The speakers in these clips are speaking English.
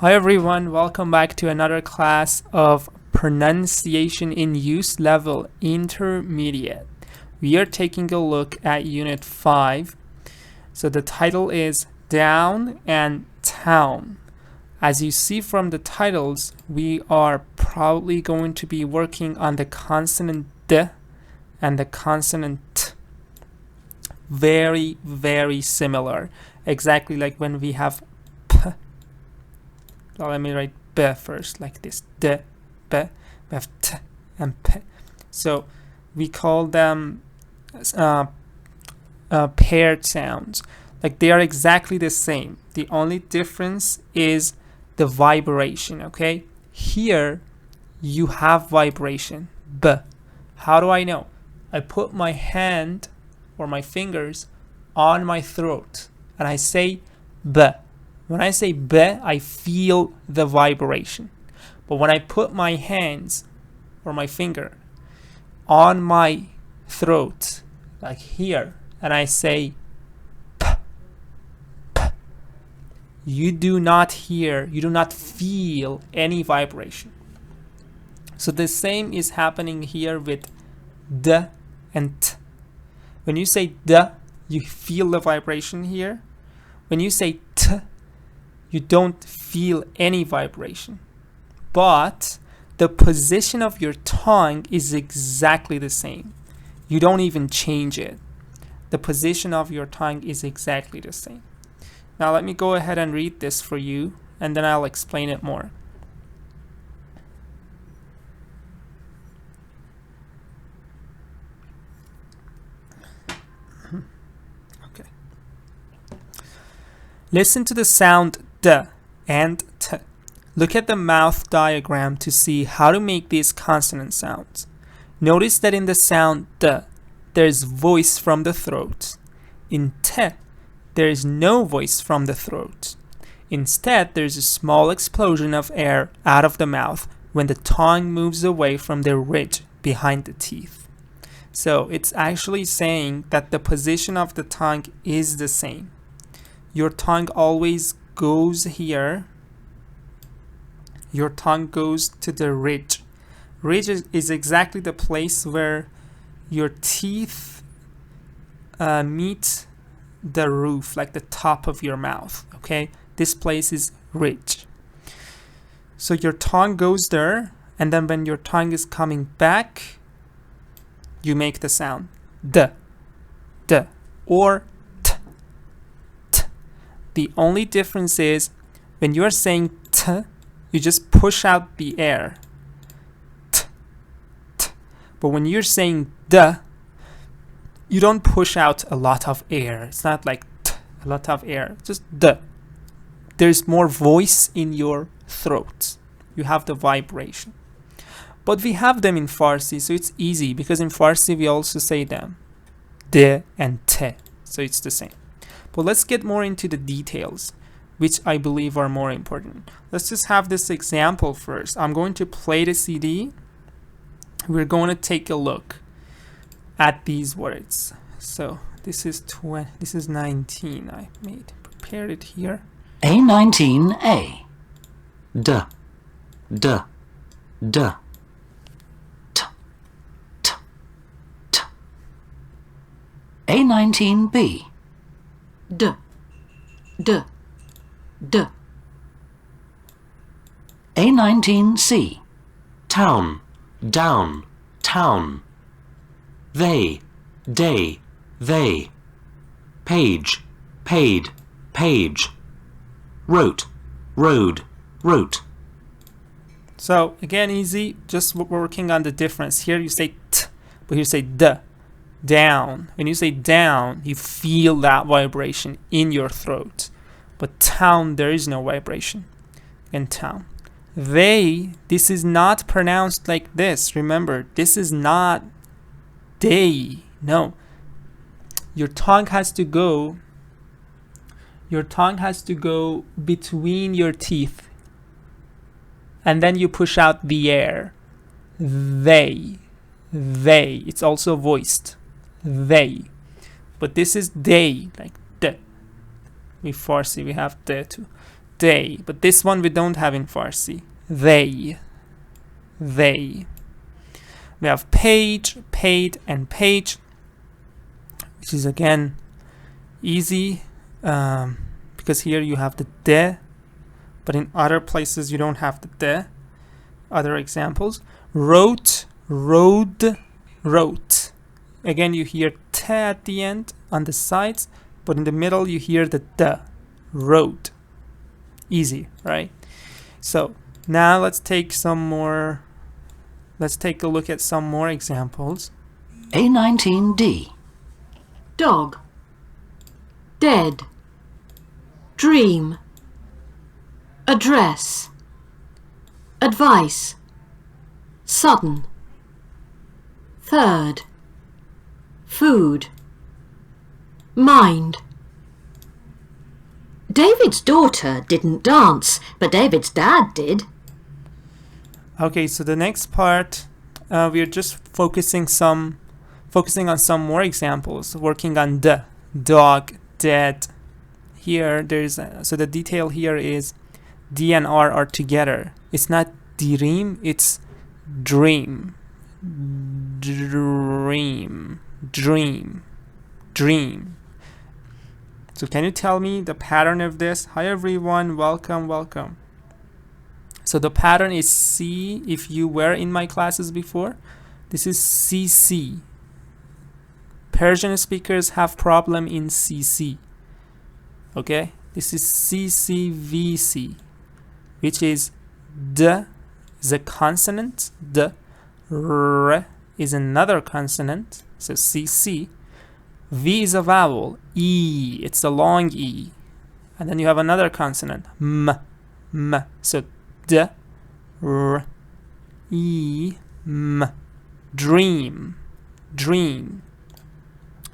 Hi everyone, welcome back to another class of Pronunciation in Use Level Intermediate. We are taking a look at Unit 5. So the title is Down and Town. As you see from the titles, we are probably going to be working on the consonant D and the consonant T. Very, very similar. Exactly like when we have P. Well, let me write B first, like this. D, B. We have T and P. So we call them paired sounds. Like they are exactly the same. The only difference is the vibration, okay? Here, you have vibration. B. How do I know? I put my hand or my fingers on my throat and I say B. When I say B, I feel the vibration. But when I put my hands or my finger on my throat, like here, and I say P, P, you do not feel any vibration. So the same is happening here with D and T. When you say D, you feel the vibration here. When you say T, you don't feel any vibration. But the position of your tongue is exactly the same. You don't even change it. The position of your tongue is exactly the same. Now let me go ahead and read this for you, and then I'll explain it more. Okay. Listen to the sound D and T. Look at the mouth diagram to see how to make these consonant sounds. Notice that in the sound D, there is voice from the throat. In T, there is no voice from the throat. Instead, there is a small explosion of air out of the mouth when the tongue moves away from the ridge behind the teeth. So it's actually saying that the position of the tongue is the same. Your tongue always goes here. Your tongue goes to the ridge. Ridge is exactly the place where your teeth meet the roof, like the top of your mouth. Okay, this place is ridge. So your tongue goes there, and then when your tongue is coming back, you make the sound D, D, or T, T. The only difference is when you are saying T, you just push out the air. T, T. But when you're saying D, you don't push out a lot of air. It's not like T, a lot of air. Just D. There's more voice in your throat. You have the vibration. But we have them in Farsi, so it's easy because in Farsi we also say them. D and T. So it's the same. But let's get more into the details, which I believe are more important. Let's just have this example first. I'm going to play the CD. We're going to take a look at these words. So this is 19. I prepared it here. A19A. D, D, D. T, T, T. A19B. D, D, D. A19C. Town, down, town. They, day, they. Page, paid, page. Wrote, road, wrote. So again, easy, just working on the difference. Here you say T, but here you say D, down. When you say down, you feel that vibration in your throat. But town, there is no vibration in town. They, this is not pronounced like this. Remember, this is not they. No. Your tongue has to go between your teeth. And then you push out the air. They. It's also voiced. They. But this is they, like D. We Farsi, we have D too. they. But this one we don't have in Farsi. They. They. We have page, paid, and page, which is again easy because here you have the de, but in other places you don't have the de. Other examples: wrote, rode, wrote. Again, you hear te at the end on the sides, but in the middle you hear the de. Wrote. Easy, right? So now let's take a look at some more examples. A19D. Dog. Dead. Dream. Address. Advice. Sudden. Third. Food. Mind. David's daughter didn't dance, but David's dad did. Okay, so the next part, we are just focusing on some more examples, working on the, dog, dead. Here, so the detail here is D and R are together. It's not dream, it's dream. Dream. Dream. Dream. So can you tell me the pattern of this? Hi everyone, welcome, welcome. So the pattern is C. If you were in my classes before, this is CC. Persian speakers have problem in CC. Okay, this is CCVC, which is D is a consonant, D, R is another consonant, so CC. V is a vowel, E, it's a long E, and then you have another consonant, M, M. So D, R, E, M. Dream. Dream.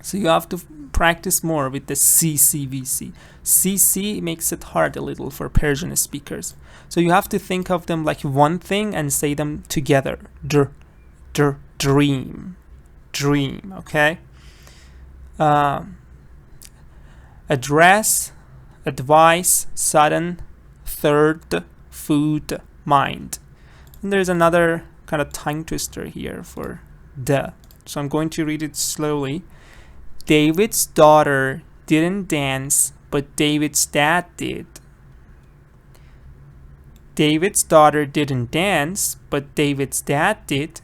So you have to practice more with the CCVC. CC makes it hard a little for Persian speakers. So you have to think of them like one thing and say them together. Dream. Dream, okay? Address, advice, sudden, third, food, mind. And there's another kind of tongue twister here for the. So I'm going to read it slowly. David's daughter didn't dance, but David's dad did. David's daughter didn't dance, but David's dad did.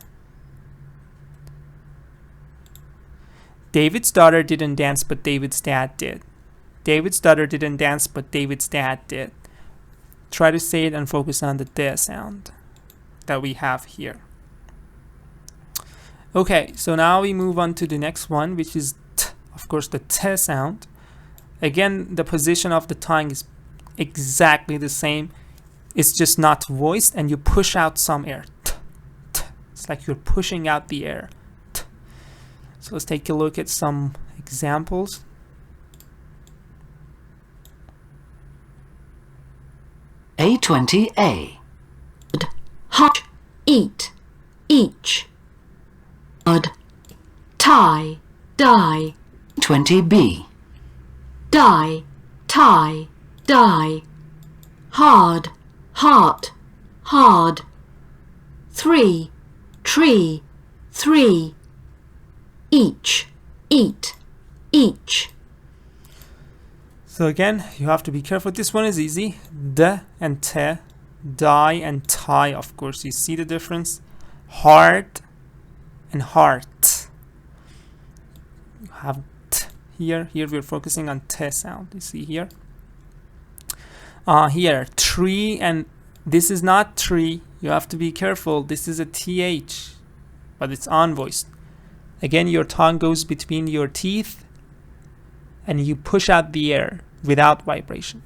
David's daughter didn't dance, but David's dad did. David's daughter didn't dance, but David's dad did. Try to say it and focus on the de sound that we have here. Okay, so now we move on to the next one, which is t, of course the te sound. Again, the position of the tongue is exactly the same. It's just not voiced, and you push out some air. T, t. It's like you're pushing out the air. T. So let's take a look at some examples. A20A. Hot, eat, each. Tie, die. 20B. Die, tie, die. Hard, heart, hard. 3, tree, 3. Each, eat, each. So again, you have to be careful. This one is easy. De and te, die and tie. Of course, you see the difference. Hard and heart. You have t here. Here we're focusing on te sound. You see here. Here, tree, and this is not tree. You have to be careful. This is a th, but it's unvoiced. Again, your tongue goes between your teeth, and you push out the air without vibration.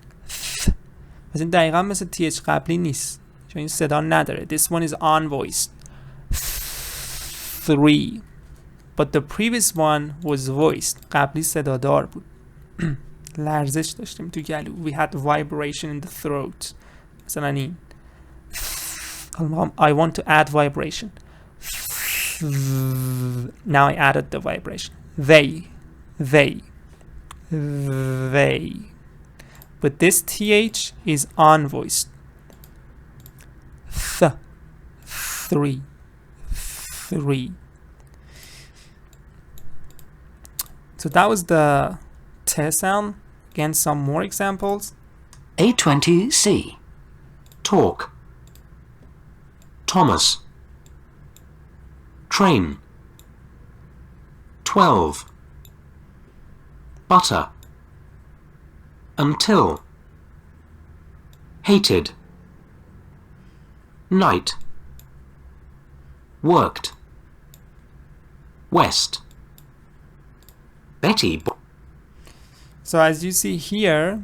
مثل دقیقا مثل th قبلی نیست چون این صدا نداره. This one is unvoiced. 3. But the previous one was voiced. قبلی صدا دار بود. لرزش داشتیم تو گلو. We had vibration in the throat. مثلا این. I want to add vibration. Now I added the vibration. They. But but this th is unvoiced. Three. So that was the t sound. Again, some more examples. A20C. Talk. Thomas. Train. 12. Butter. Until. Hated. Night. Worked. West. Betty. So as you see here,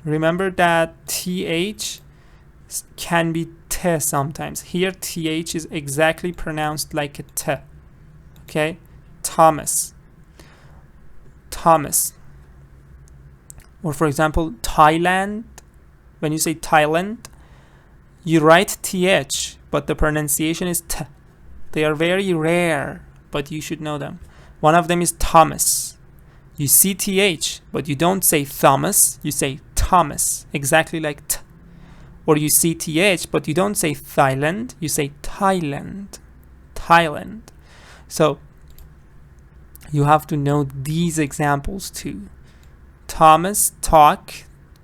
remember that th can be t sometimes. Here th is exactly pronounced like a t. Okay? Thomas. Or for example, Thailand. When you say Thailand, you write th, but the pronunciation is t. They are very rare, but you should know them. One of them is Thomas. You see th, but you don't say Thomas, you say Thomas, exactly like t. Or you see th, but you don't say Thailand, you say Thailand. So you have to know these examples too. Thomas, talk,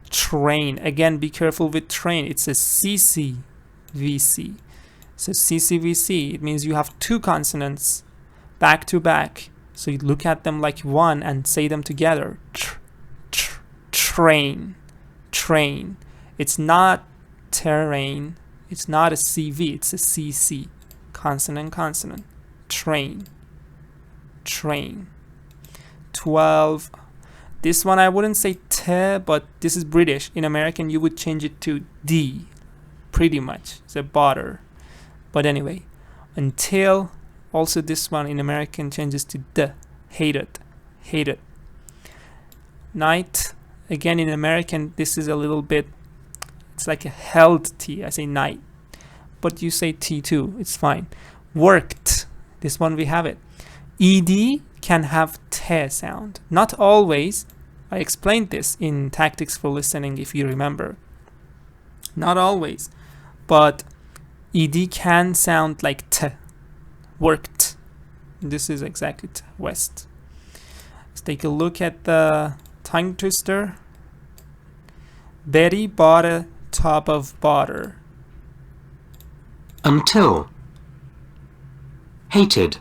train. Again, be careful with train. It's a CCVC. So CCVC, it means you have two consonants back to back. So you look at them like one and say them together. Train. It's not terrain. It's not a CV. It's a CC. Consonant. Train. 12. This one I wouldn't say T, but this is British. In American, you would change it to D. Pretty much. It's a butter. But anyway, until. Also this one in American changes to D. Hated. Night. Again in American, this is a little bit, it's like a held T. I say night. But you say T too. It's fine. Worked. This one we have it. ED can have T sound. Not always. I explained this in Tactics for Listening if you remember. Not always. But ED can sound like T. Worked. This is exactly T. West. Let's take a look at the tongue twister. Betty bought a tub of butter. Until. Hated.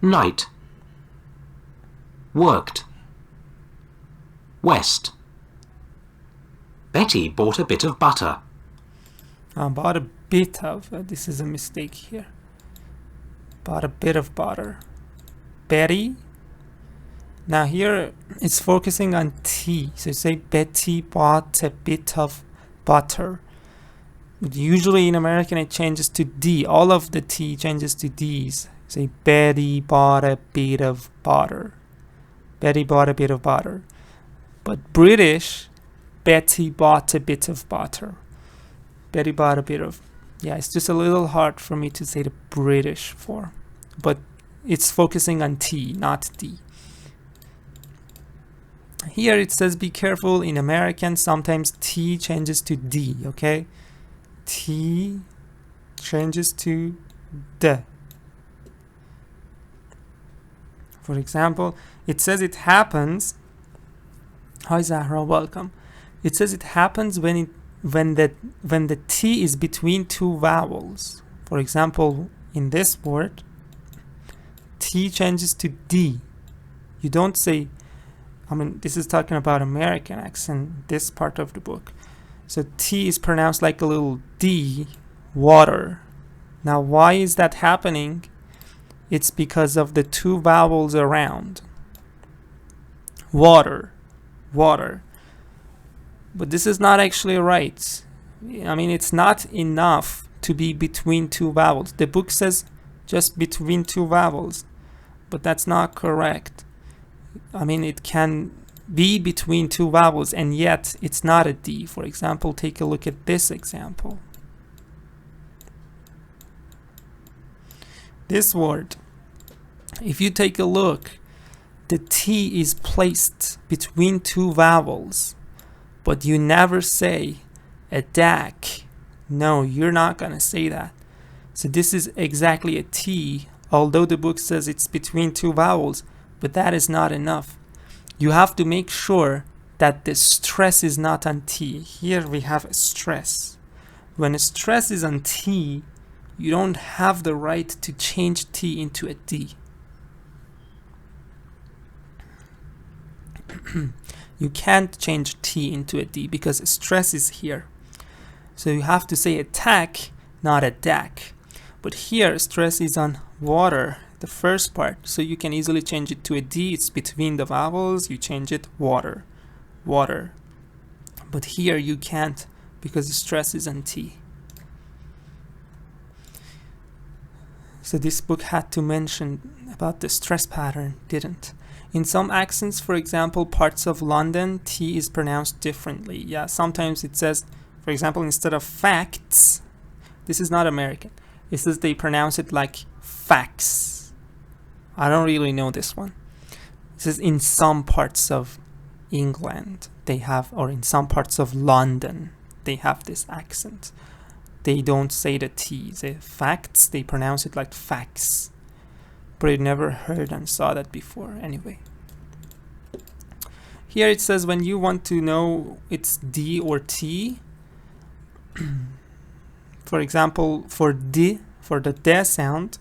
Night. Worked. West. Betty bought a bit of butter. Bought a bit of. This is a mistake here. Bought a bit of butter. Betty. Now here it's focusing on T. So you say Betty bought a bit of butter. But usually in American it changes to D. All of the T changes to D's. Say Betty bought a bit of butter. Betty bought a bit of butter. But British, Betty bought a bit of butter. Betty bought a bit of. Yeah, it's just a little hard for me to say the British form. But it's focusing on T, not D. Here it says be careful. In American, sometimes T changes to D, okay? T changes to D. For example, it says it happens. Hi Zahra, welcome. It says it happens when the T is between two vowels. For example, in this word, T changes to D. You don't say, this is talking about American accent, this part of the book. So T is pronounced like a little D, water. Now why is that happening? It's because of the two vowels around. Water. But this is not actually right. It's not enough to be between two vowels. The book says just between two vowels, but that's not correct. It can be between two vowels and yet it's not a D. For example, take a look at this example. This word, if you take a look, the T is placed between two vowels, but you never say a DAC. No, you're not going to say that. So this is exactly a T, although the book says it's between two vowels, but that is not enough. You have to make sure that the stress is not on T. Here we have a stress. When a stress is on T, you don't have the right to change T into a D. You can't change T into a D because stress is here. So you have to say attack, not a DAC. But here stress is on water, the first part, so you can easily change it to a D. It's between the vowels, you change it water, water. But here you can't because the stress is on T. So this book had to mention about the stress pattern, didn't. In some accents, for example, parts of London, T is pronounced differently. Yeah, sometimes it says, for example, instead of facts, this is not American. It says they pronounce it like facts. I don't really know this one. It says in some parts of England they have, or in some parts of London they have this accent. They don't say the T. The facts, they pronounce it like facts. But I never heard and saw that before anyway. Here it says when you want to know it's D or T, for example, for D, for the D sound,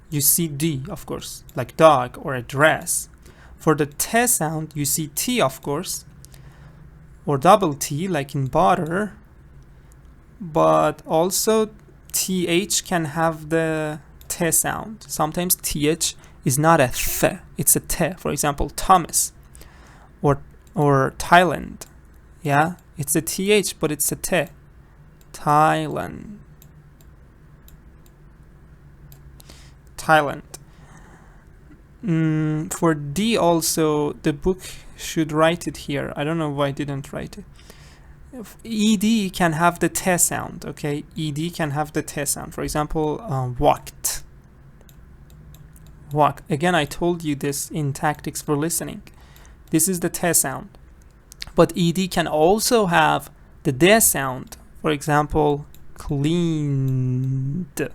you see D, of course, like dog or a dress. For the T sound, you see T, of course, or double T, like in butter. But also, TH can have the T sound. Sometimes TH is not a th, it's a T. For example, Thomas or Thailand. Yeah, it's a TH, but it's a T. Thailand. For D also, the book should write it here. I don't know why I didn't write it. ED can have the T sound, okay? ED can have the T sound. For example, walked. Walk. Again, I told you this in Tactics for Listening. This is the T sound. But ED can also have the D sound. For example, cleaned.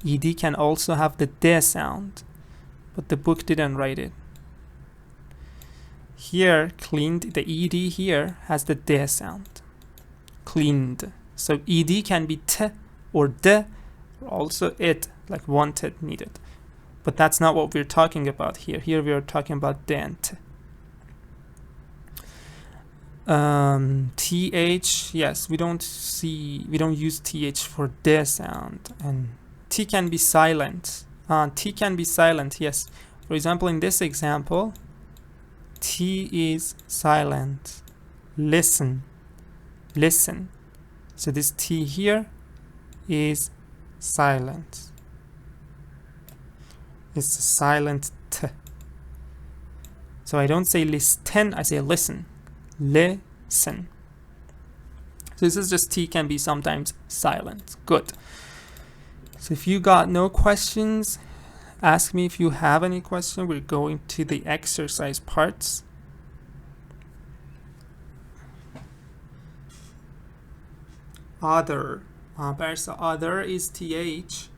ED can also have the D sound. But the book didn't write it. Here, cleaned, the ED here has the D sound. Cleaned. So ED can be T or D, or also it, like wanted, needed. But that's not what we're talking about here. Here we are talking about D and T. TH, yes, we don't use TH for D sound. And T can be silent. T can be silent, yes. For example, in this example, T is silent. Listen. Listen. So this T here is silent. It's a silent T. So I don't say listen, I say listen. Listen. So this is just T can be sometimes silent. Good. So if you got no questions, ask me if you have any question. We're going to the exercise parts. Other. برسا other is TH,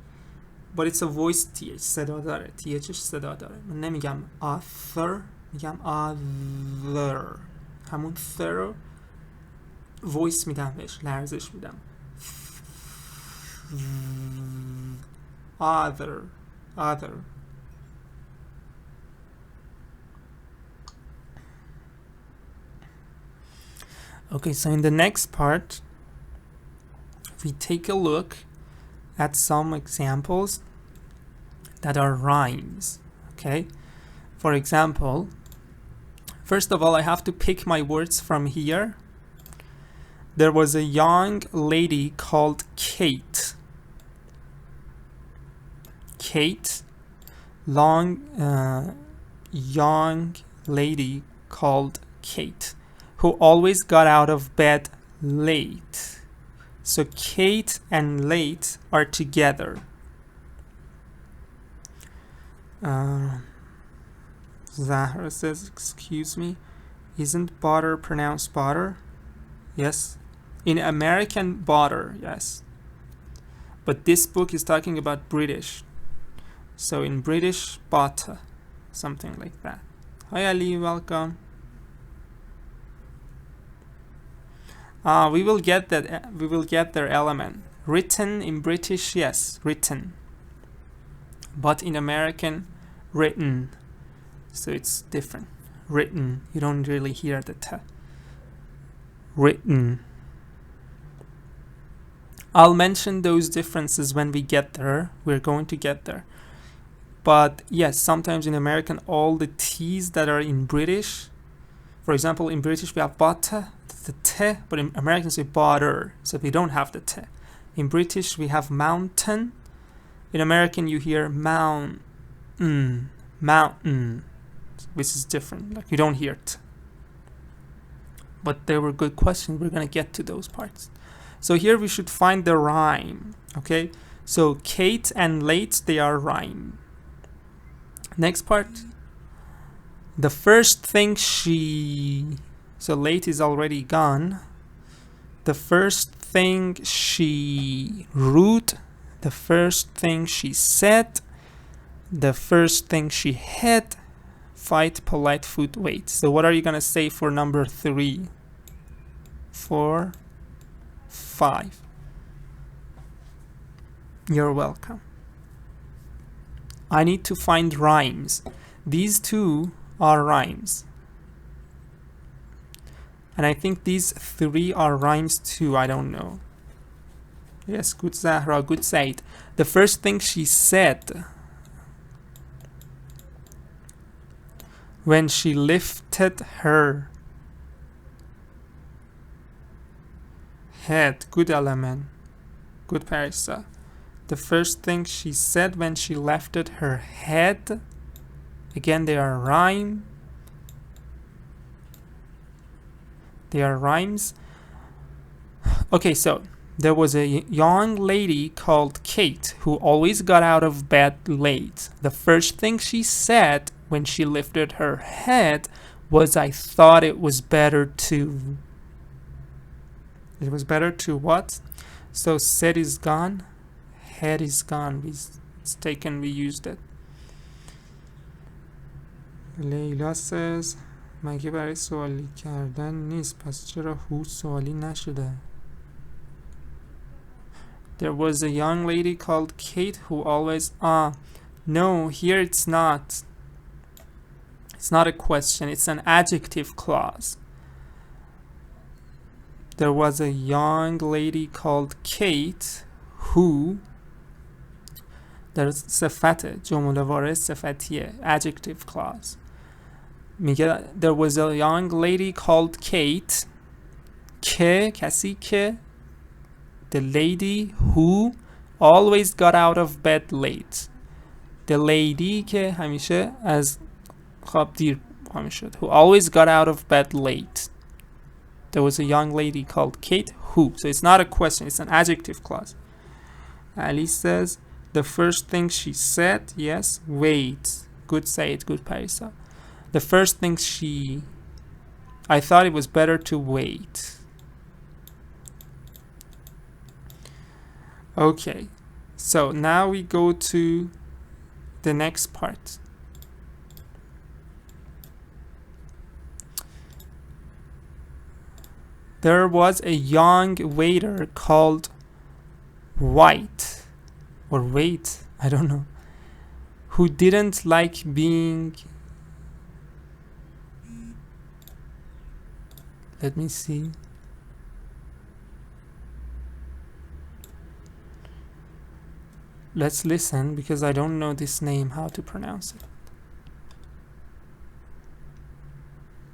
but it's a voice TH. صدا داره. THش صدا داره. من نمیگم author، میگم other. همون thir voice میدم بهش، لرزش میدم. Other. Okay, so in the next part, we take a look at some examples that are rhymes. Okay, for example, first of all, I have to pick my words from here. There was a young lady called Kate. Kate, young lady called Kate, who always got out of bed late. So Kate and late are together. Zahra says, excuse me, isn't butter pronounced butter? Yes. In American, butter, yes. But this book is talking about British. So in British, butter. Something like that. Hi Ali, welcome. We will get that. We will get their element. Written in British, yes, written. But in American, written. So it's different. Written. You don't really hear the t. Written. I'll mention those differences when we get there. We're going to get there. But yes, sometimes in American, all the T's that are in British, for example, in British we have butter, the T, but in American say butter, so we don't have the T. In British we have mountain. In American you hear mountain, which is different. Like you don't hear T. But they were good questions. We're gonna get to those parts. So here we should find the rhyme. Okay, so Kate and late, they are rhyme. Next part. The first thing she... So late is already gone. The first thing she wrote. The first thing she said. The first thing she had. Fight, polite, food, wait. So what are you going to say for number 3? 4, 5. You're welcome. I need to find rhymes. These two are rhymes. And I think these 3 are rhymes too. I don't know. Yes, good Zahra, good Said. The first thing she said when she lifted her head. Good element. Good Parisa. The first thing she said when she lifted her head. Again, they are rhyme. They are rhymes. Okay, so there was a young lady called Kate who always got out of bed late. The first thing she said when she lifted her head was, I thought it was better to... It was better to what? So said is gone. Head is gone. It's taken, we used it. لیلا says مگه برای سوالی کردن نیست پس چرا هو سوالی نشده. There was a young lady called Kate who always no, here it's not. It's not a question, it's an adjective clause. There was a young lady called Kate who در صفت جمله وارد صفتیه adjective clause میگه there was a young lady called Kate که کسی که the lady who always got out of bed late the lady که همیشه از خواب دیر همیشه who always got out of bed late. There was a young lady called Kate who, so it's not a question, it's an adjective clause. Ali says the first thing she said, yes, wait. Good Said, good Parisa. The first thing I thought it was better to wait. Okay, so now we go to the next part. There was a young waiter called White. Or wait, I don't know, who didn't like being, let me see, let's listen because I don't know this name, how to pronounce it.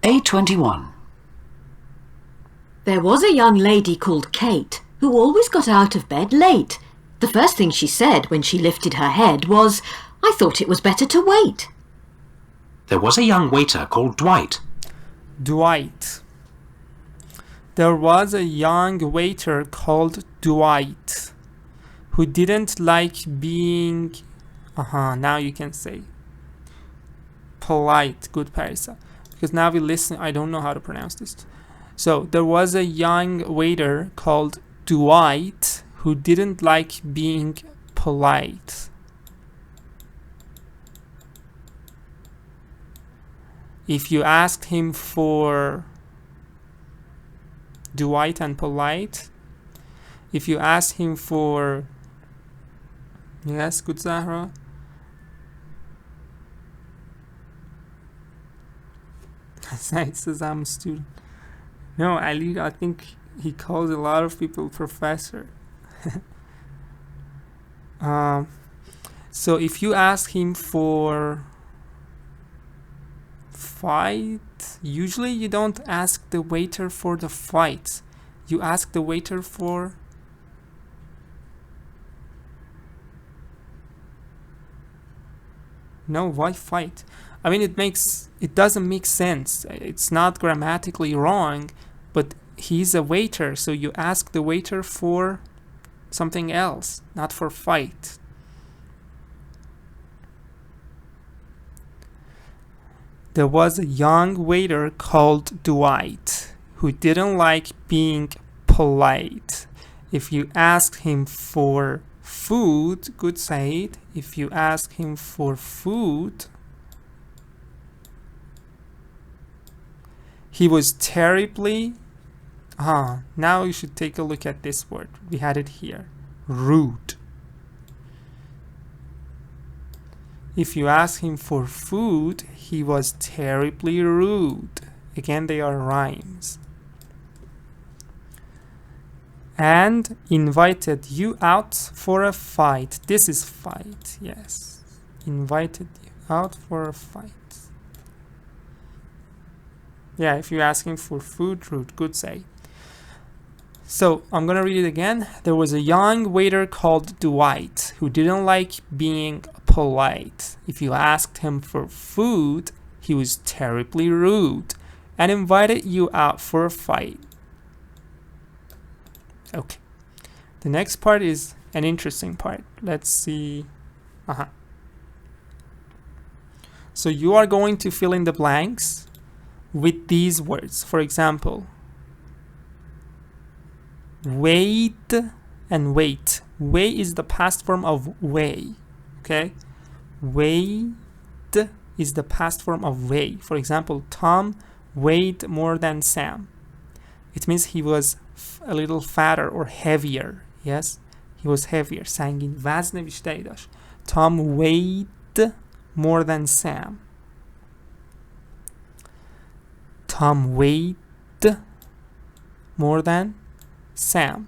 A21. There was a young lady called Kate who always got out of bed late. The first thing she said when she lifted her head was, I thought it was better to wait. There was a young waiter called Dwight. Dwight. There was a young waiter called Dwight who didn't like being... now you can say. polite. Good, Parisa. Because now we listen. I don't know how to pronounce this. So there was a young waiter called Dwight who didn't like being polite. If you asked him for Dwight and polite, if you asked him for, yes, good, Zahra. It says I'm a student. No, Ali, I think he calls a lot of people professor. So if you ask him for fight, usually you don't ask the waiter for the fight. You ask the waiter for no, why fight? I mean, it doesn't make sense. It's not grammatically wrong, but he's a waiter, so you ask the waiter for something else, not for fight. There was a young waiter called Dwight who didn't like being polite. If you asked him for food, good, Said. If you ask him for food, he was terribly, now you should take a look at this word. We had it here. Rude. If you ask him for food, he was terribly rude. Again, they are rhymes. And invited you out for a fight. This is fight, yes. Invited you out for a fight. Yeah, if you ask him for food, rude, good, say. So I'm gonna read it again. There was a young waiter called Dwight who didn't like being polite. If you asked him for food, he was terribly rude and invited you out for a fight. Okay. The next part is an interesting part. Let's see. So you are going to fill in the blanks with these words. For example, wait and wait. Weigh is the past form of weigh. Okay? Weighed is the past form of weigh. For example, Tom weighed more than Sam. It means he was a little fatter or heavier. Yes? He was heavier. سنگین وزن بیشتری داشت. Tom weighed more than Sam. Tom weighed more than Sam.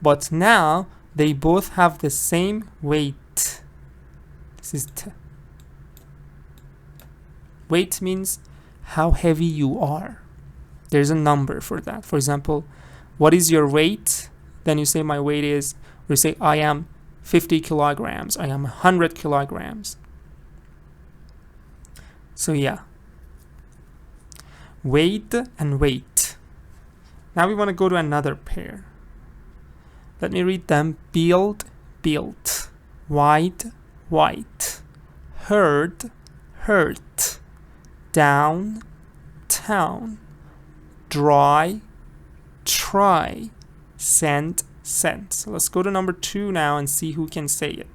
But now they both have the same weight. This is t. Weight means how heavy you are. There's a number for that. For example, what is your weight? Then you say my weight is, or you say I am 50 kilograms. I am 100 kilograms. So yeah. Weight and weight. Now we want to go to another pair. Let me read them. Build, built. White, white. Hurt, hurt. Down, town. Dry, try. Sent, sent. So let's go to number 2 now and see who can say it.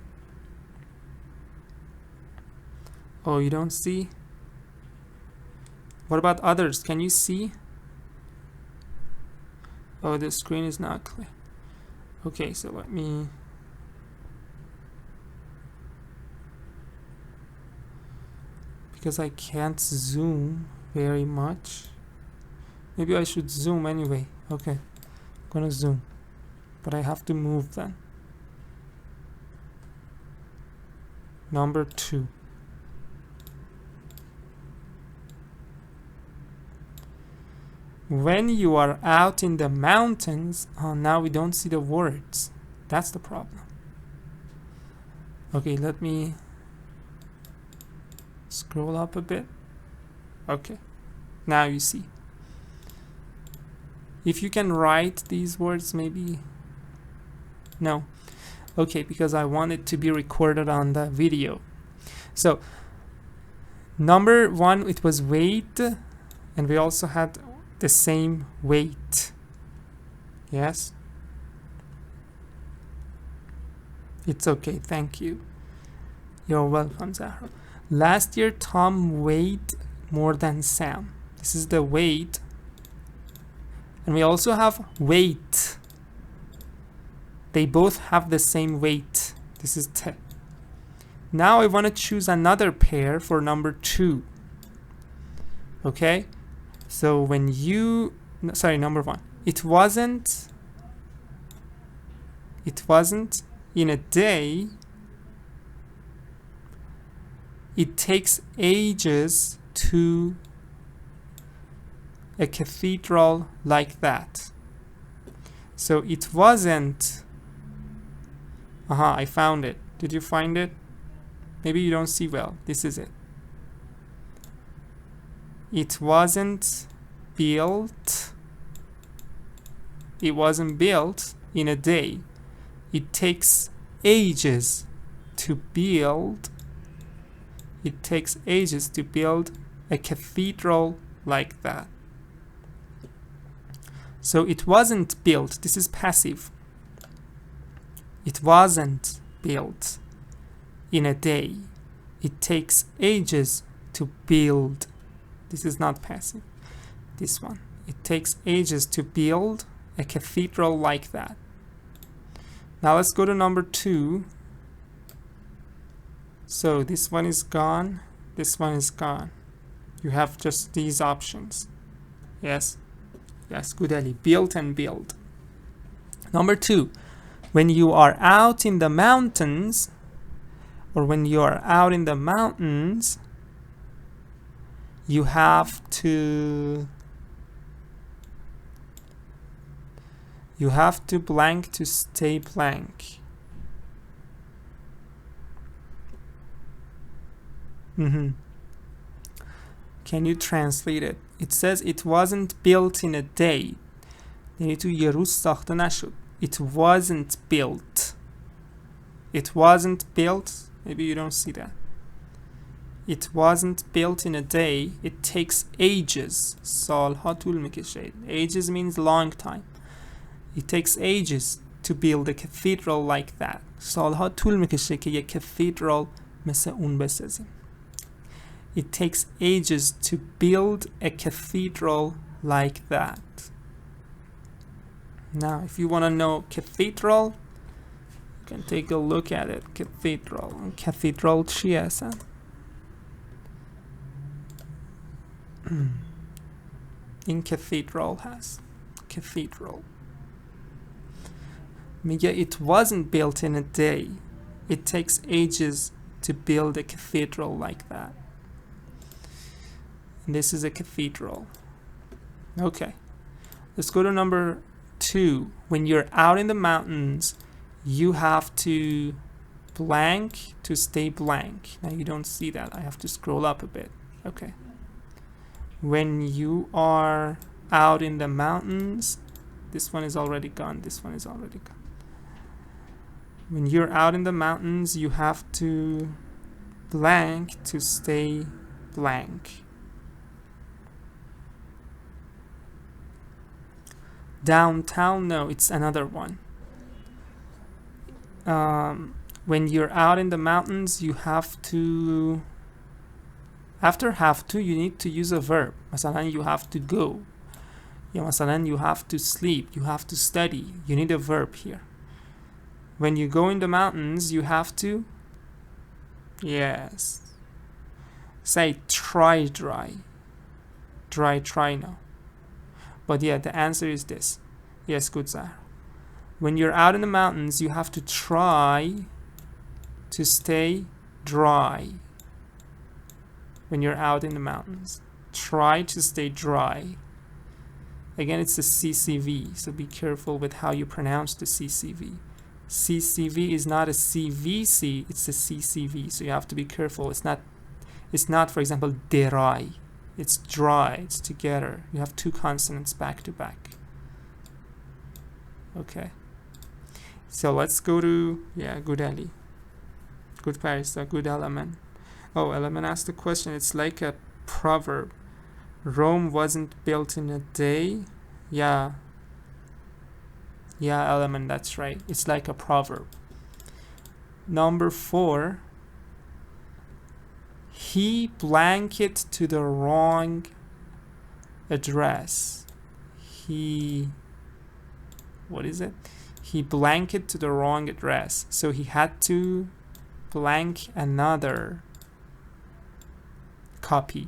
Oh, you don't see? What about others? Can you see? Oh, the screen is not clear. Okay, so let me... Because I can't zoom very much. Maybe I should zoom anyway. Okay, I'm gonna zoom. But I have to move then. Number 2. When you are out in the mountains, now we don't see the words. That's the problem. Okay, let me scroll up a bit. Okay, now you see. If you can write these words, maybe. No. Okay, because I want it to be recorded on the video. So Number 1, it was weight, and we also had the same weight. Yes? It's okay, thank you. You're welcome, Zahra. Last year, Tom weighed more than Sam. This is the weight. And we also have weight. They both have the same weight. This is T. Now I want to choose another pair for number 2. Okay? So when you... Sorry, number 1. It wasn't in a day. It takes ages to a cathedral like that. So it wasn't... I found it. Did you find it? Maybe you don't see well. This is it. It wasn't built. It wasn't built in a day. It takes ages to build. It takes ages to build a cathedral like that. So it wasn't built. This is passive. It wasn't built in a day. It takes ages to build. This is not passive. This one. It takes ages to build a cathedral like that. Now let's go to number 2. So this one is gone. This one is gone. You have just these options. Yes? Yes, good Ali. Built and build. Number 2. When you are out in the mountains, or when you are out in the mountains, you have to blank to stay blank. Can you translate it? It says it wasn't built in a day. یعنی تو یه روز ساخته نشد. It wasn't built. It wasn't built. Maybe you don't see that. It wasn't built in a day. It takes ages. سالها طول میکشه. Ages means long time. It takes ages to build a cathedral like that. سالها طول میکشه که یه cathedral مثل اون بسازیم. It takes ages to build a cathedral like that. Now, if you want to know cathedral, you can take a look at it. Cathedral. Cathedral چی هستن؟ این cathedral هست. Cathedral. میگه it wasn't built in a day. It takes ages to build a cathedral like that. And this is a cathedral. Okay. Let's go to number 2. When you're out in the mountains, you have to blank to stay blank. Now you don't see that. I have to scroll up a bit. Okay. When you are out in the mountains, this one is already gone. This one is already gone. When you're out in the mountains, you have to blank to stay blank. Downtown, no, it's another one. When you're out in the mountains, you have to... After have to, you need to use a verb. مثلا you have to go. Yeah, مثلا you have to sleep. You have to study. You need a verb here. When you go in the mountains, you have to... Yes. Say try dry. Try now. But yeah, the answer is this. Yes, good Zahra. When you're out in the mountains, you have to try to stay dry. When you're out in the mountains, try to stay dry. Again, it's a CCV, so be careful with how you pronounce the CCV. CCV is not a CVC, it's a CCV, so you have to be careful. It's not, for example, dry. It's dry, it's together. You have 2 consonants back to back. Okay. So let's go to, yeah, good Ali. Good Parisa, good Alaman. Oh, Element asked the question. It's like a proverb. Rome wasn't built in a day. Yeah. Yeah, Element, that's right. It's like a proverb. Number 4. He blanked to the wrong address. What is it? He blanked to the wrong address. So he had to blank another copy.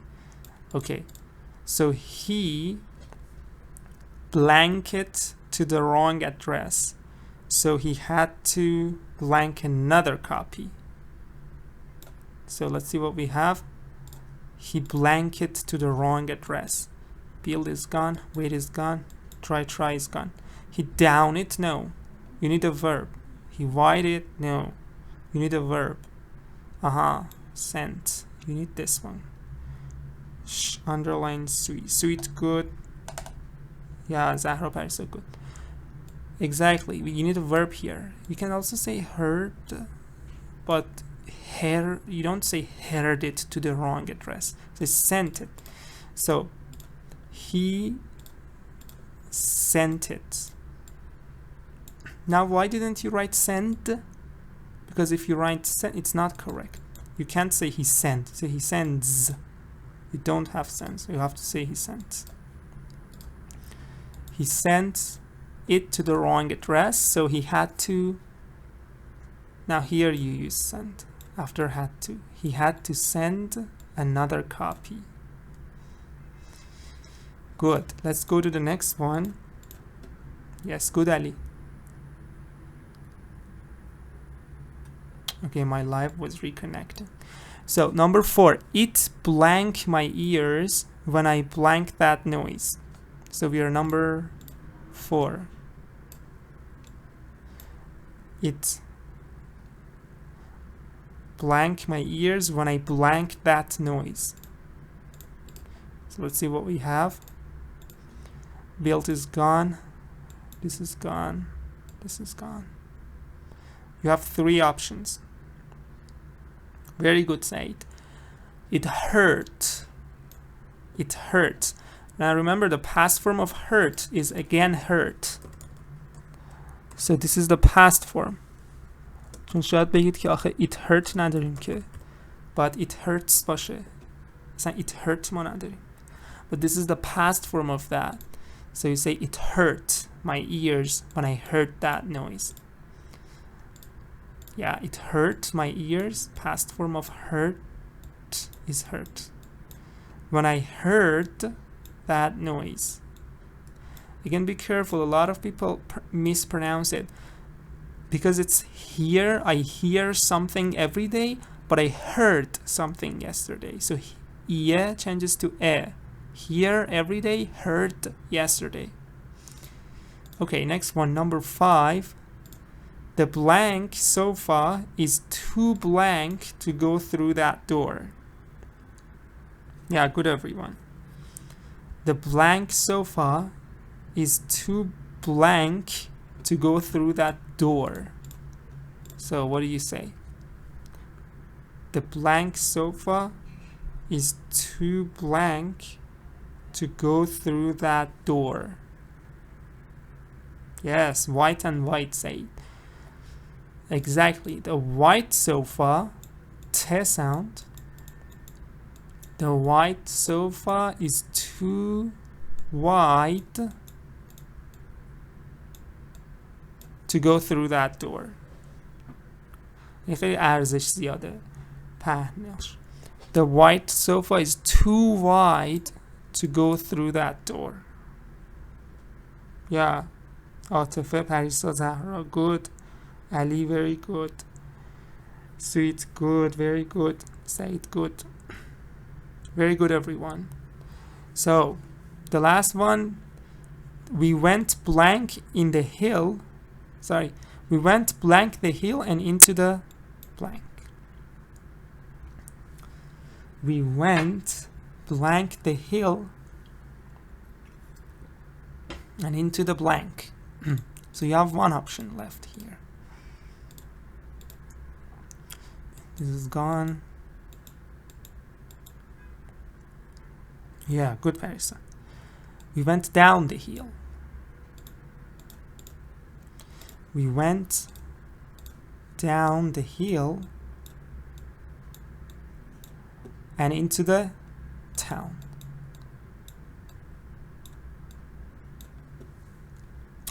Okay. So he blanked to the wrong address. So he had to blank another copy. So let's see what we have. He blanked to the wrong address. Build is gone. Wait is gone. Try is gone. He down it? No. You need a verb. He wide it? No. You need a verb. Sent. You need this one. Underline sweet. Sweet, good. Yeah, Zahra Parisa, good. Exactly. You need a verb here. You can also say heard, but you don't say heard it to the wrong address. Say sent it. So he sent it. Now, why didn't you write send? Because if you write send, it's not correct. You can't say he sent. Say he sends. You don't have sense. You have to say he sent. He sent it to the wrong address, so he had to. Now here you use send after had to. He had to send another copy. Good. Let's go to the next one. Yes, good, Ali. Okay, my live was reconnected. So number 4, it blank my ears when I blank that noise. So we are number 4. It blank my ears when I blank that noise. So let's see what we have. Built is gone. This is gone. This is gone. You have 3 options. Very good, Said. It hurt. It hurt. Now remember, the past form of hurt is again hurt. So this is the past form. چون شاید بگید که آخه it hurt نداریم که but it hurts باشه. مثلا it hurt ما نداریم. But this is the past form of that. So you say it hurt my ears when I heard that noise. Yeah, it hurt my ears. Past form of hurt is hurt. When I heard that noise. Again, be careful. A lot of people mispronounce it. Because it's here, I hear something every day, but I heard something yesterday. So ie changes to e. Hear every day, heard yesterday. Okay, next one, number 5. The blank sofa is too blank to go through that door. Yeah, good, everyone. The blank sofa is too blank to go through that door. So what do you say? The blank sofa is too blank to go through that door. Yes, white and white say. Exactly. The white sofa, T sound. The white sofa is too wide to go through that door. خیلی ارزش زیاده. پهنش. The white sofa is too wide to go through that door. Yeah. عاطفه پریسا زهرا good. Ali very good. Sweet good. Very good. Said good. Very good, everyone. So the last one, we went blank in the hill. Sorry, we went blank the hill and into the blank. We went blank the hill and into the blank. So you have one option left here. This is gone. Yeah, good Paris. We went down the hill. We went down the hill and into the town.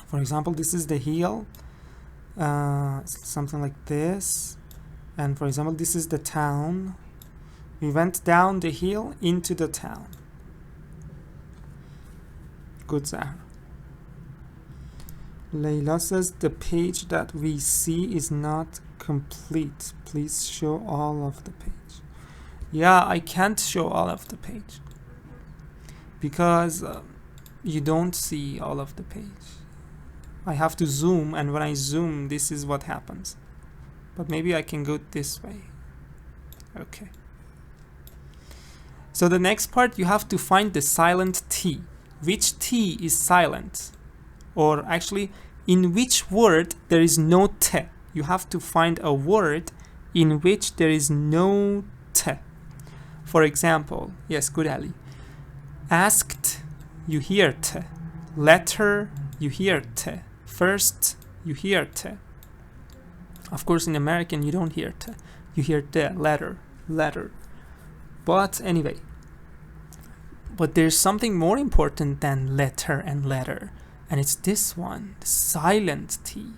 For example, this is the hill, something like this. And for example, this is the town. We went down the hill into the town. Good, Zahra. Layla says the page that we see is not complete. Please show all of the page. Yeah, I can't show all of the page because you don't see all of the page. I have to zoom, and when I zoom, this is what happens. But maybe I can go this way. Okay. So the next part, you have to find the silent T. Which T is silent? Or actually, in which word there is no T? You have to find a word in which there is no T. For example, yes, good Ali. Asked, you hear T. Letter, you hear T. First, you hear T. Of course, in American, you don't hear T. You hear the letter. But anyway, but there's something more important than letter, and it's this one, the silent T.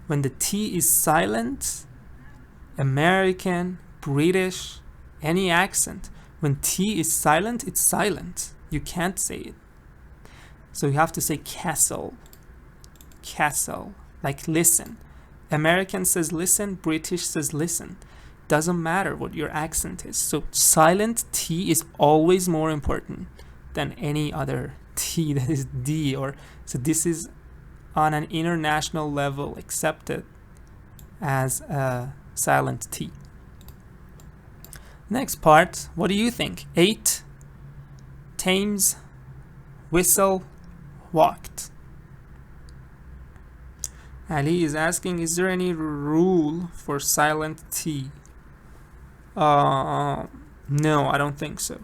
When the T is silent, American, British, any accent, when T is silent, it's silent. You can't say it. So you have to say castle, like listen. American says listen, British says listen. Doesn't matter what your accent is. So silent T is always more important than any other T that is D. So this is on an international level accepted as a silent T. Next part, what do you think? 8, Thames, whistle, walked. Ali is asking, is there any rule for silent T? No, I don't think so.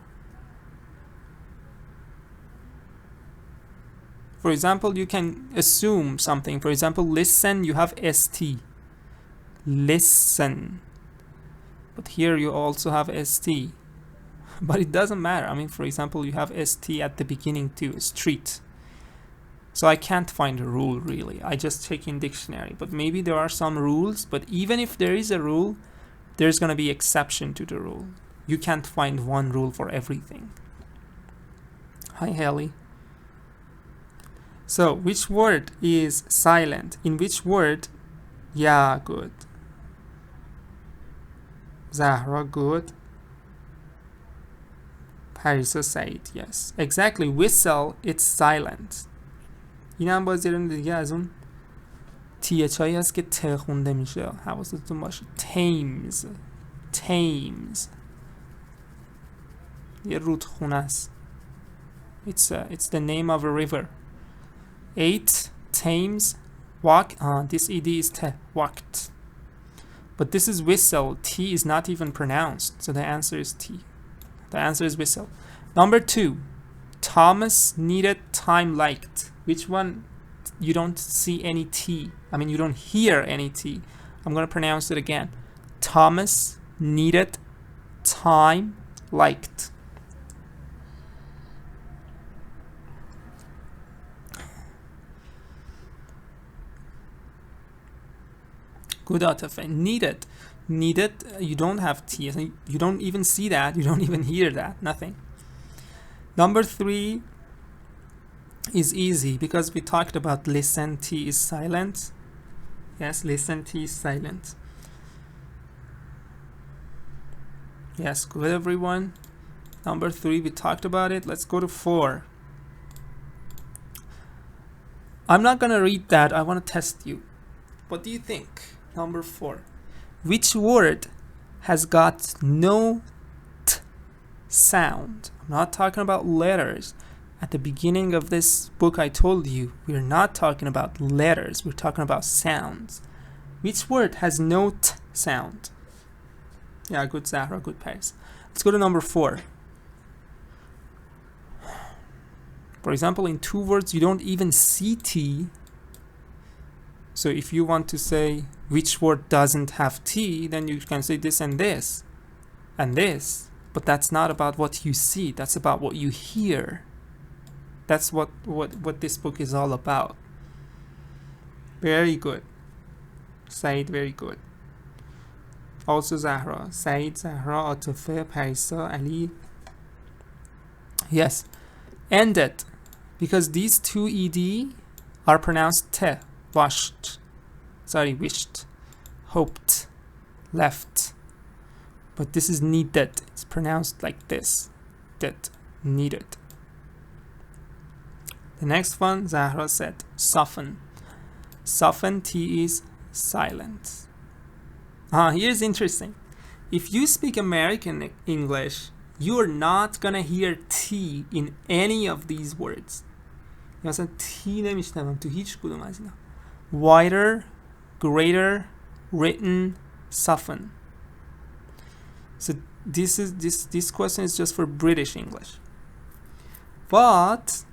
For example, you can assume something. For example, listen, you have ST. Listen. But here you also have ST. But it doesn't matter. I mean, for example, you have ST at the beginning too, street. So I can't find a rule really. I just check in dictionary. But maybe there are some rules. But even if there is a rule, there's going to be exception to the rule. You can't find one rule for everything. Hi, Haley. So, which word is silent? In which word? Yeah, good. Zahra, good. Parisa Said, yes. Exactly. Whistle, it's silent. اینم باز یه دیگه از اون TH هایی هست که ت خونده میشه. حواستون باشه. Thames. یه رودخونه است. It's the name of a river. 8, Thames, walk. This ED is T, walked. But this is whistle. T is not even pronounced. So the answer is T. The answer is whistle. Number 2, Thomas needed time liked. Which one? You don't see any T. I mean, you don't hear any T. I'm going to pronounce it again. Thomas needed time liked. Good, Atafa. Needed. You don't have T. You don't even see that. You don't even hear that. Nothing. Number 3 is easy because we talked about listen, T is silent. Yes, listen, T is silent. Yes, good everyone. Number 3, we talked about it. Let's go to 4. I'm not gonna read that. I want to test you. What do you think? Number 4. Which word has got no T sound? I'm not talking about letters. At the beginning of this book, I told you we're not talking about letters. We're talking about sounds. Which word has no T sound? Yeah, good Zahra, good Paris. Let's go to number 4. For example, in two words, you don't even see T. So if you want to say which word doesn't have T, then you can say this and this and this. But that's not about what you see. That's about what you hear. That's what this book is all about. Very good. Said, very good. Also Zahra. Said, Zahra, Atife, Parisa, Ali. Yes. Ended. Because these two ED are pronounced te. Washed. Sorry, wished. Hoped. Left. But this is needed. It's pronounced like this. Did. Needed. The next one, Zahra said, soften. Soften, T is silent. Here's interesting. If you speak American English, you are not gonna hear T in any of these words. مثلا T نمیشنوم تو هیچ کدوم از اینا. Wider, greater, written, soften. So this question is just for British English. But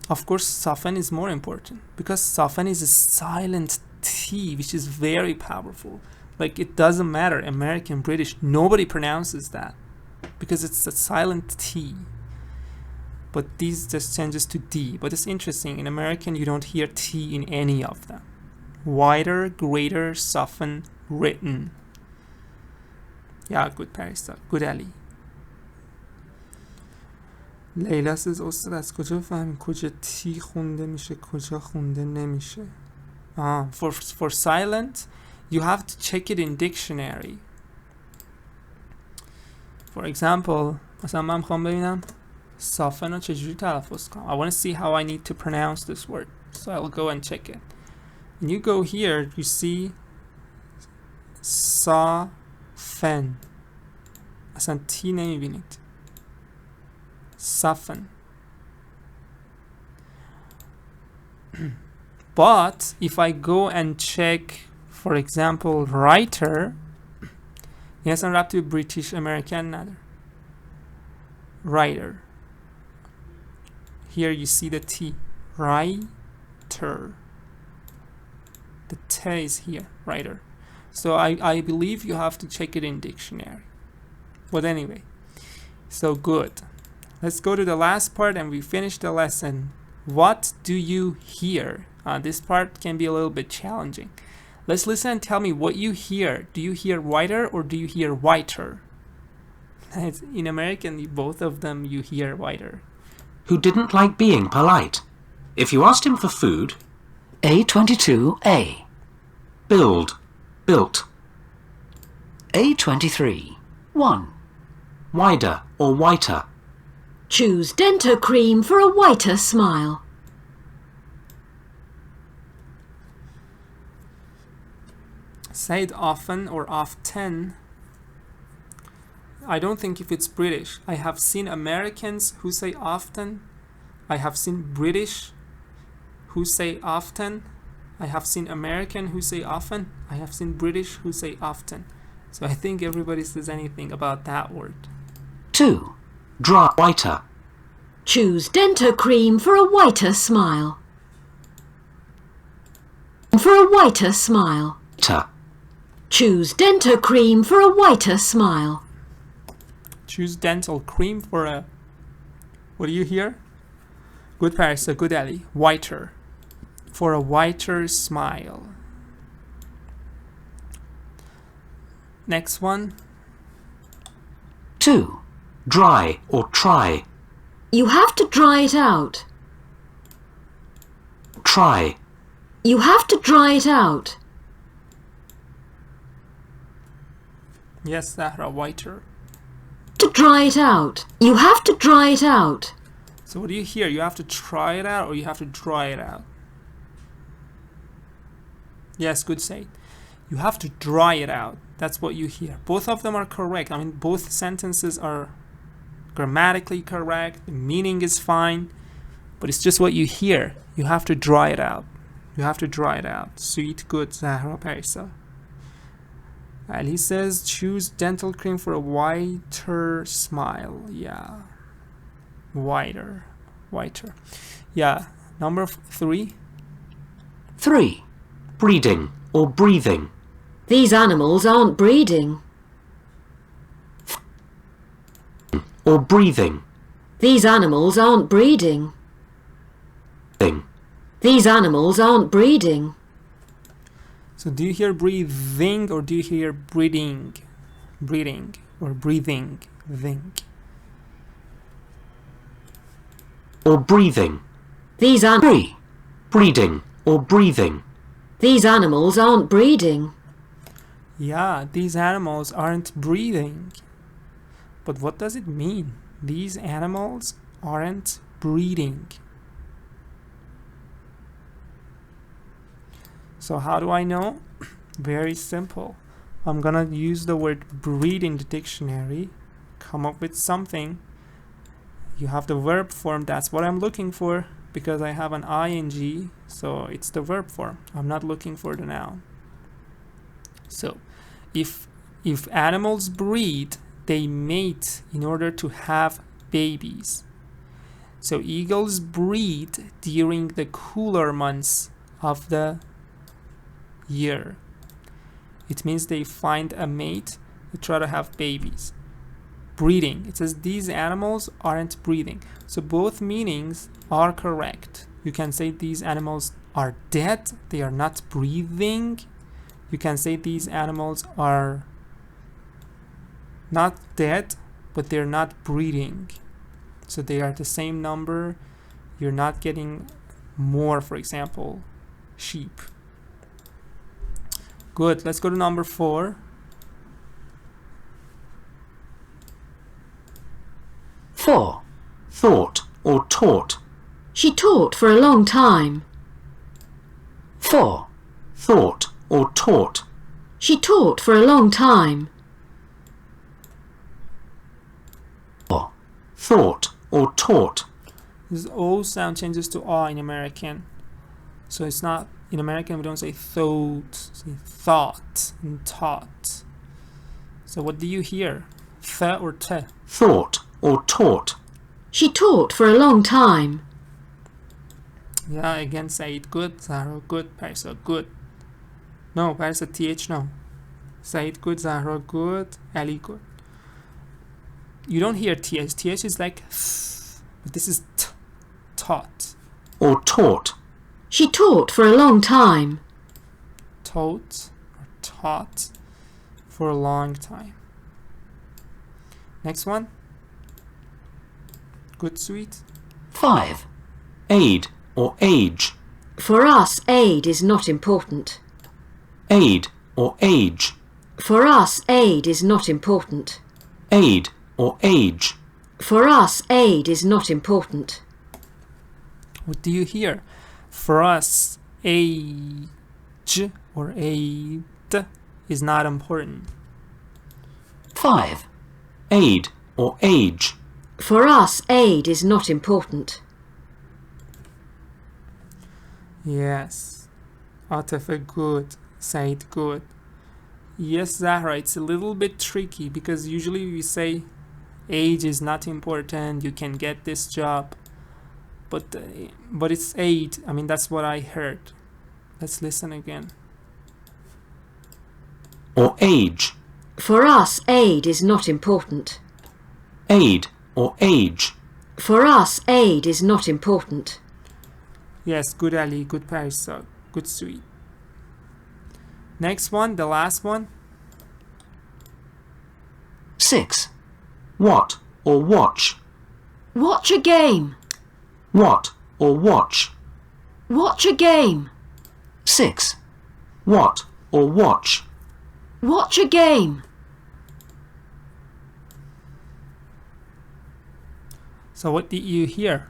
of course, soften is more important because soften is a silent T, which is very powerful. Like, it doesn't matter, American, British, nobody pronounces that because it's a silent T. But these just changes to D. But it's interesting, in American, you don't hear T in any of them. Wider, greater, soften, written. Yeah, good Parisa. Good Ali. لیلا says استاد از کجا فهمی کجا تی خونده میشه کجا خونده نمیشه. For silent you have to check it in dictionary. For example, مثلا من میخوام ببینم soften رو چجوری تلفظ کنم. I want to see how I need to pronounce this word, so I'll go and check it. And you go here, you see soften. اصلا تی نمیبینید. Soften. But if I go and check, for example, writer, yes, I'm wrapped to British American نداره. Writer. Here you see the T. Writer. The T is here. Writer. So I believe you have to check it in dictionary. But anyway, so good. Let's go to the last part and we finish the lesson. What do you hear? This part can be a little bit challenging. Let's listen and tell me what you hear. Do you hear whiter or do you hear whiter? In American, both of them you hear whiter. Who didn't like being polite. If you asked him for food, A22A. build, built, A23. 1. wider or whiter, Choose Dento Cream for a whiter smile. Say it often or often. I don't think if it's British. I have seen Americans who say often. I have seen British who say often. I have seen American who say often. I have seen British who say often. So I think everybody says anything about that word. 2. dry, whiter, Choose Dento Cream for a whiter smile. For a whiter smile. whiter, Choose Dento Cream for a whiter smile. Choose dental cream for a... What do you hear? Good Parisa, good Ali. Whiter. For a whiter smile. Next one. 2. dry or try, You have to dry it out. try, You have to dry it out. Yes, Zahra, whiter. To dry it out. You have to dry it out. So what do you hear? You have to try it out or you have to dry it out? Yes, good say. You have to dry it out. That's what you hear. Both of them are correct. I mean, both sentences are grammatically correct. The meaning is fine. But it's just what you hear. You have to dry it out. You have to dry it out. Sweet, good, Zahra Parisa. And he says, choose dental cream for a whiter smile. Yeah. Whiter. whiter. Yeah, number 3. 3. Breeding or breathing. These animals aren't breeding. Or breathing. These animals aren't breeding. Thing. These animals aren't breeding. So do you hear breathing or do you hear breeding? Breeding or breathing. Thing. Or breathing. These 3. Breeding or breathing. These animals aren't breeding. Yeah, these animals aren't breathing. But what does it mean? These animals aren't breeding. So how do I know? Very simple. I'm gonna use the word breed in the dictionary, come up with something. You have the verb form, that's what I'm looking for, because I have an ing, so it's the verb form. I'm not looking for the noun. So if animals breed, they mate in order to have babies. So eagles breed during the cooler months of the year. It means they find a mate to try to have babies. Breeding. It says these animals aren't breeding. So both meanings are correct. You can say these animals are dead, they are not breathing. You can say these animals are not dead, but they're not breeding. So they are the same number. You're not getting more, for example, sheep. Good. Let's go to number 4. 4. Thought or taught. She taught for a long time. 4. Thought or taught. She taught for a long time. 4. Thought or taught. This O sound changes to A in American. So it's not, in American we don't say thought, say thought and taught. So what do you hear? Th or te? Thought or taught. She taught for a long time. Yeah, again, Said good, Zahra good, Parsa good. No, Parsa th no. Said good, Zahra good, Ali good. You don't hear th. Th is like th, but this is t, taught. Or taught. She taught for a long time. Taught or taught for a long time. Next one. Good, sweet. 5. Aid or age. For us, aid is not important. Aid or age. For us, aid is not important. Aid or age. For us, aid is not important. What do you hear? For us, age or aid is not important. 5. Aid or age. For us, aid is not important. Yes. Atafa good. Said good. Yes, Zahra, it's a little bit tricky because usually we say age is not important, you can get this job. But it's aid. I mean, that's what I heard. Let's listen again. Or age. For us, aid is not important. Aid or age. For us, aid is not important. Yes, good Ali, good Parisa, good sweet. Next one, the last one. 6. What or watch. Watch a game. What or watch. Watch a game. 6. What or watch. Watch a game. So what did you hear?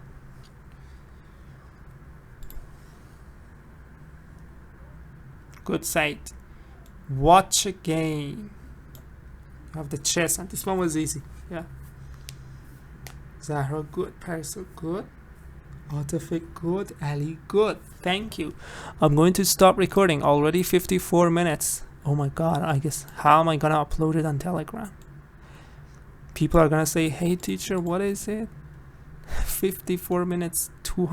Good sight. Watch a game. You have the chess, and this one was easy. Yeah. Zahra good, Parisa good, Atafik good, Ali good. Thank you. I'm going to stop recording. Already 54 minutes. Oh my god, I guess how am I gonna upload it on Telegram? People are gonna say, hey teacher, what is it? 54 minutes, 200.